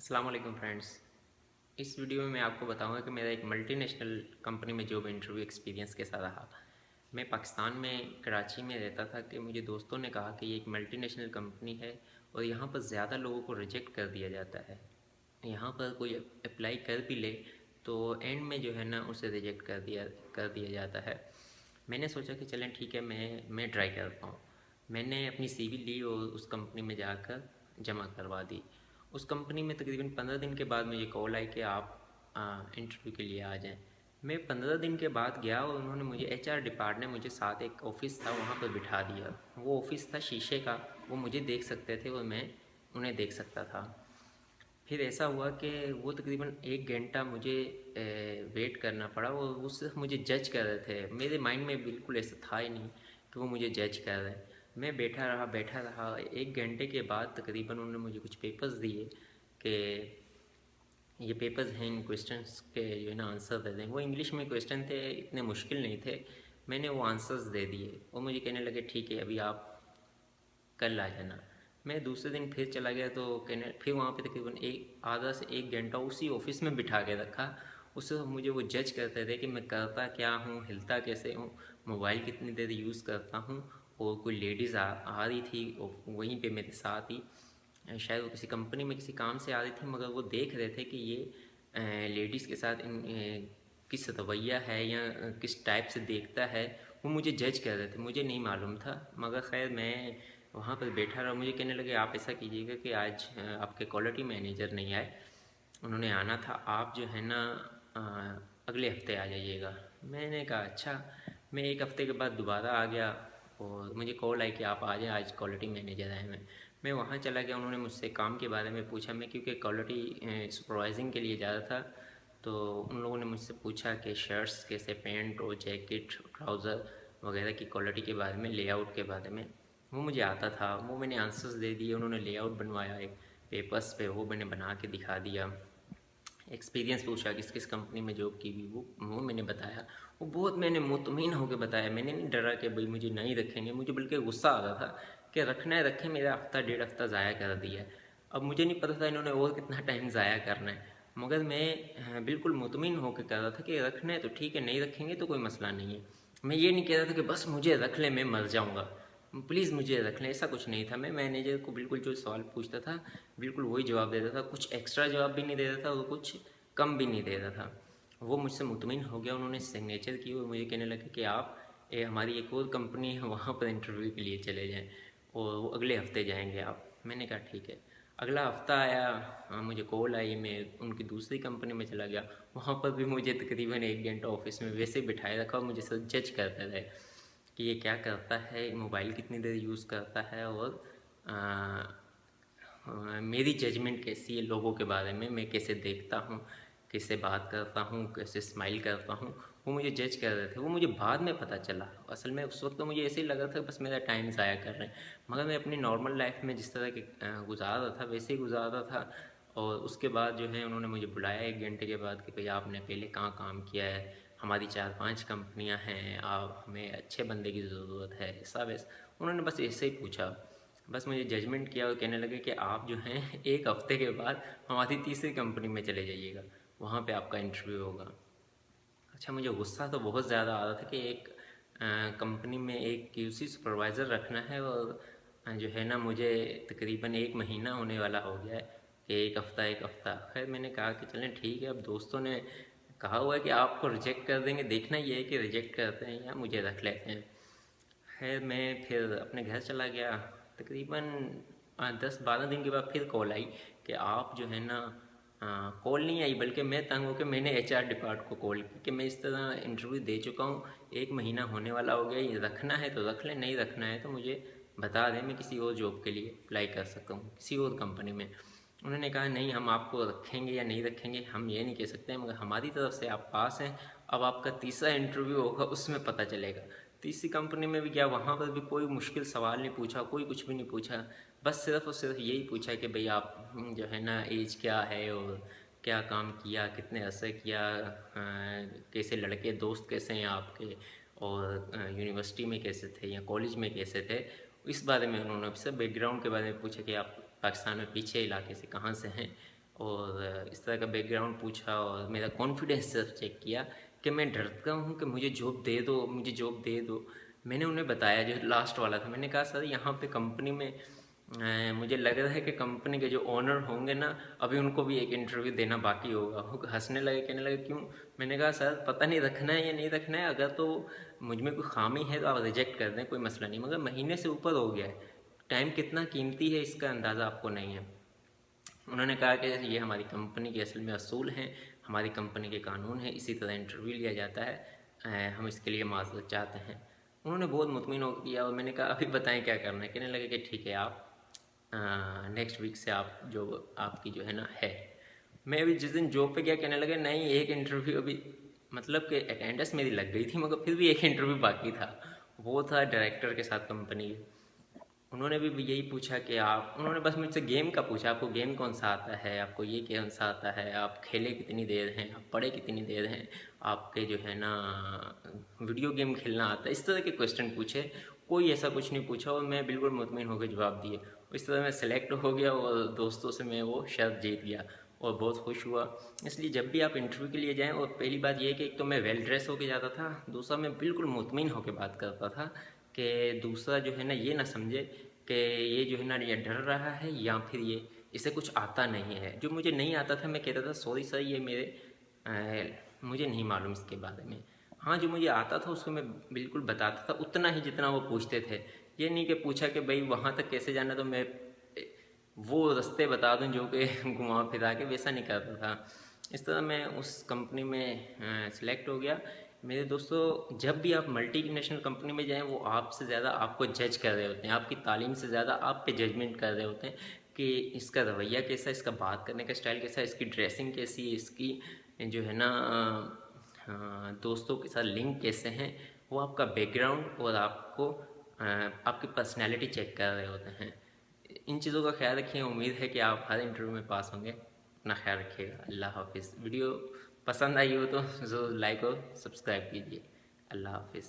अस्सलाम वालेकुम फ्रेंड्स। इस वीडियो में मैं आपको बताऊंगा कि मेरा एक मल्टीनेशनल कंपनी में जॉब इंटरव्यू एक्सपीरियंस कैसा रहा। मैं पाकिस्तान में कराची में रहता था कि मुझे दोस्तों ने कहा कि ये एक मल्टीनेशनल कंपनी है और यहाँ पर ज़्यादा लोगों को रिजेक्ट कर दिया जाता है। यहाँ पर कोई अप्लाई कर भी ले तो एंड में जो है ना उसे रिजेक्ट कर दिया जाता है। मैंने सोचा कि चलें ठीक है, मैं ट्राई करता हूँ। मैंने अपनी सीवी ली और उस कंपनी में जाकर जमा करवा दी। उस कंपनी में तकरीबन 15 दिन के बाद मुझे कॉल आई कि आप इंटरव्यू के लिए आ जाएं। मैं 15 दिन के बाद गया और उन्होंने मुझे एचआर डिपार्ट ने मुझे साथ एक ऑफ़िस था वहाँ पर बिठा दिया। वो ऑफ़िस था शीशे का, वो मुझे देख सकते थे और मैं उन्हें देख सकता था। फिर ऐसा हुआ कि वो तकरीबन 1 घंटा मुझे वेट करना पड़ा और वो सिर्फ मुझे जज कर रहे थे। मेरे माइंड में बिल्कुल ऐसा था ही नहीं कि वो मुझे जज कर रहे हैं। मैं बैठा रहा 1 घंटे के बाद तकरीबन उन्होंने मुझे कुछ पेपर्स दिए कि ये पेपर्स हैं, इन क्वेश्चंस के जो है ना आंसर दे दें। वो इंग्लिश में क्वेश्चन थे, इतने मुश्किल नहीं थे। मैंने वो आंसर्स दे दिए और मुझे कहने लगे ठीक है अभी आप कल आ जाना। मैं दूसरे दिन फिर चला गया तो कहने फिर वहाँ पे तकरीबन एक आधा से 1 घंटा उसी ऑफिस में बिठा के रखा। उससे मुझे वो जज करते थे कि मैं करता क्या हूँ, हिलता कैसे हूँ, मोबाइल कितनी देर यूज़ करता हूँ। और कोई लेडीज़ आ रही थी वहीं पे मेरे साथ ही, शायद वो किसी कंपनी में किसी काम से आ रही थी, मगर वो देख रहे थे कि ये लेडीज़ के साथ किस रवैया है या किस टाइप से देखता है। वो मुझे जज कर रहे थे, मुझे नहीं मालूम था। मगर खैर मैं वहाँ पर बैठा रहा। मुझे कहने लगे आप ऐसा कीजिएगा कि आज आपके क्वालिटी मैनेजर नहीं आए, उन्होंने आना था, आप जो है ना अ, अगले हफ्ते आ जाइएगा। मैंने कहा अच्छा। मैं 1 हफ्ते के बाद दोबारा आ गया और मुझे कॉल आई कि आप आ जाएं, आज क्वालिटी मैनेजर आए हैं। मैं वहाँ चला गया। उन्होंने मुझसे काम के बारे में पूछा। मैं क्योंकि क्वालिटी सुपरवाइजिंग के लिए जा रहा था, तो उन लोगों ने मुझसे पूछा कि शर्ट्स कैसे, पैंट और जैकेट, ट्राउज़र वगैरह की क्वालिटी के बारे में, लेआउट के बारे में। वो मुझे आता था, वो मैंने आंसर्स दे दिए। उन्होंने लेआउट बनवाया एक पेपर्स पे, वो मैंने बना के दिखा दिया। एक्सपीरियंस पूछा किस किस कंपनी में जॉब की हुई, वो मैंने बताया। वो बहुत मैंने मुतमिन होकर बताया। मैंने नहीं डरा कि भाई मुझे नहीं रखेंगे, मुझे बल्कि गुस्सा आ रहा था कि रखना है रखें, मेरा हफ्ता 1.5 हफ्ता ज़ाया कर दिया है। अब मुझे नहीं पता था इन्होंने और कितना टाइम ज़ाया करना है, मगर मैं बिल्कुल मुतमिन होकर कह रहा था कि रखना है तो ठीक है, नहीं रखेंगे तो कोई मसला नहीं है। मैं ये नहीं कह रहा था कि बस मुझे रख लें, मैं मर जाऊँगा, प्लीज़ मुझे रख लें, ऐसा कुछ नहीं था। मैं मैनेजर को बिल्कुल जो सवाल पूछता था बिल्कुल वही जवाब देता था, कुछ एक्स्ट्रा जवाब भी नहीं देता था और कुछ कम भी नहीं दे रहा था। वो मुझसे मुतमिन हो गया। उन्होंने सिग्नेचर की और मुझे कहने लगे कि आप हमारी एक और कंपनी है वहाँ पर इंटरव्यू के लिए चले जाएं और वो अगले हफ्ते जाएंगे आप। मैंने कहा ठीक है। अगला हफ्ता आया, मुझे कॉल आई, मैं उनकी दूसरी कंपनी में चला गया। वहाँ पर भी मुझे तकरीबन 1 घंटा ऑफिस में वैसे ही बिठाए रखा और मुझे सब जज करते रहे कि ये क्या करता है, मोबाइल कितनी देर यूज़ करता है और मेरी जजमेंट कैसी है लोगों के बारे में, मैं कैसे देखता हूँ, कैसे बात करता हूँ, कैसे स्माइल करता हूँ। वो मुझे जज कर रहे थे। वो मुझे बाद में पता चला। असल में उस वक्त तो मुझे ऐसे ही लगा था बस मेरा टाइम ज़ाया कर रहे हैं, मगर मैं अपनी नॉर्मल लाइफ में जिस तरह के गुजार रहा था वैसे ही गुजार रहा था। और उसके बाद जो है उन्होंने मुझे बुलाया 1 घंटे के बाद कि भाई आपने पहले कहाँ काम किया है, हमारी 4-5 कंपनियाँ हैं, आप हमें अच्छे बंदे की ज़रूरत है, ऐसा वैसा। उन्होंने बस ऐसे ही पूछा, बस मुझे जजमेंट किया और कहने लगे कि आप जो हैं 1 हफ्ते के बाद हमारी तीसरी कंपनी में चले जाइएगा, वहाँ पे आपका इंटरव्यू होगा। अच्छा, मुझे गुस्सा तो बहुत ज़्यादा आ रहा था कि एक कंपनी में एक क्यूसी सुपरवाइज़र रखना है और जो है ना मुझे तकरीबन 1 महीना होने वाला हो गया है कि 1 हफ्ता 1 हफ्ता। खैर मैंने कहा कि चलें ठीक है, अब दोस्तों ने कहा हुआ है कि आपको रिजेक्ट कर देंगे, देखना ये है कि रिजेक्ट करते हैं या मुझे रख लेते हैं। खैर मैं फिर अपने घर चला गया। तकरीबन 10-12 दिन के बाद फिर कॉल आई कि आप जो है ना, कॉल नहीं आई बल्कि मैं तंग होकर मैंने एचआर डिपार्ट को कॉल की कि मैं इस तरह इंटरव्यू दे चुका हूँ, 1 महीना होने वाला हो गया, ये रखना है तो रख लें, नहीं रखना है तो मुझे बता दें, मैं किसी और जॉब के लिए अप्लाई कर सकता हूँ किसी और कंपनी में। उन्होंने कहा नहीं, हम आपको रखेंगे या नहीं रखेंगे हम ये नहीं कह सकते, मगर हमारी तरफ से आप पास हैं। अब आपका तीसरा इंटरव्यू होगा, उसमें पता चलेगा। तीसरी कंपनी में भी गया, वहाँ पर भी कोई मुश्किल सवाल नहीं पूछा, कोई कुछ भी नहीं पूछा। बस सिर्फ और सिर्फ यही पूछा कि भाई आप जो है ना एज क्या है और क्या काम किया, कितने अरसे किया, कैसे लड़के दोस्त कैसे हैं आपके, और यूनिवर्सिटी में कैसे थे या कॉलेज में कैसे थे, इस बारे में उन्होंने सब बैकग्राउंड के बारे में पूछा कि आप पाकिस्तान में पीछे इलाके से कहाँ से हैं और इस तरह का बैकग्राउंड पूछा और मेरा कॉन्फिडेंस चेक किया कि मैं डरता हूँ कि मुझे जॉब दे दो, मुझे जॉब दे दो। मैंने उन्हें बताया, जो लास्ट वाला था, मैंने कहा सर यहाँ पे कंपनी में मुझे लग रहा है कि कंपनी के जो ओनर होंगे ना, अभी उनको भी एक इंटरव्यू देना बाकी होगा। वो हंसने लगे, कहने लगे क्यों? मैंने कहा सर पता नहीं रखना है या नहीं रखना है, अगर तो मुझ में कोई खामी है तो आप रिजेक्ट कर दें, कोई मसला नहीं, मगर महीने से ऊपर हो गया है, टाइम कितना कीमती है इसका अंदाज़ा आपको नहीं है। उन्होंने कहा कि ये हमारी कंपनी के असल में असूल हैं, हमारी कंपनी के कानून हैं, इसी तरह इंटरव्यू लिया जाता है, हम इसके लिए माजरत चाहते हैं। उन्होंने बहुत मुतमिन हो किया और मैंने कहा अभी बताएं क्या करना है। कहने लगे कि ठीक है, आप नेक्स्ट वीक से आप जो आपकी जो है ना है। मैं अभी जिस दिन जॉब पे गया, कहने लगे नहीं, एक इंटरव्यू अभी, मतलब कि अटेंडेंस मेरी लग गई थी मगर फिर भी एक इंटरव्यू बाकी था। वो था डायरेक्टर के साथ कंपनी के। उन्होंने भी यही पूछा कि आप, उन्होंने बस मुझसे गेम का पूछा, आपको गेम कौन सा आता है, आपको ये कौन सा आता है, आप खेले कितनी देर हैं, आप पढ़े कितनी देर हैं, आपके जो है ना वीडियो गेम खेलना आता है, इस तरह के क्वेश्चन पूछे। कोई ऐसा कुछ नहीं पूछा और मैं बिल्कुल मुतमिन होकर जवाब दिए। इस तरह मैं सेलेक्ट हो गया और दोस्तों से मैं वो शर्त जीत गया और बहुत खुश हुआ। इसलिए जब भी आप इंटरव्यू के लिए जाएं, और पहली बात ये कि एक तो मैं वेल ड्रेस होकर जाता था, दूसरा मैं बिल्कुल मुतमिन होकर बात करता था कि दूसरा जो है ना ये ना समझे कि ये जो है ना ये डर रहा है या फिर ये इसे कुछ आता नहीं है। जो मुझे नहीं आता था मैं कहता था सॉरी सर, ये मुझे नहीं मालूम इसके बारे में। हाँ, जो मुझे आता था उसको मैं बिल्कुल बताता था, उतना ही जितना वो पूछते थे। ये नहीं कि पूछा कि भाई वहाँ तक कैसे जाना तो मैं वो रास्ते बता दूं जो कि घुमा फिरा के, वैसा नहीं करता था। इस तरह मैं उस कंपनी में सिलेक्ट हो गया। मेरे दोस्तों, जब भी आप मल्टी नेशनल कंपनी में जाएं, वो आपसे ज़्यादा आपको जज कर रहे होते हैं, आपकी तालीम से ज़्यादा आप पे जजमेंट कर रहे होते हैं कि इसका रवैया कैसा है, इसका बात करने का स्टाइल कैसा है, इसकी ड्रेसिंग कैसी है, इसकी जो है ना दोस्तों के साथ लिंक कैसे हैं, वो आपका बैकग्राउंड और आपको आपकी पर्सनैलिटी चेक कर रहे होते हैं। इन चीज़ों का ख्याल रखिए। उम्मीद है कि आप हर इंटरव्यू में पास होंगे। अपना ख्याल रखिएगा। अल्लाह हाफिज़। वीडियो पसंद आई हो तो ज़रूर लाइक और सब्सक्राइब कीजिए। अल्लाह हाफिज़।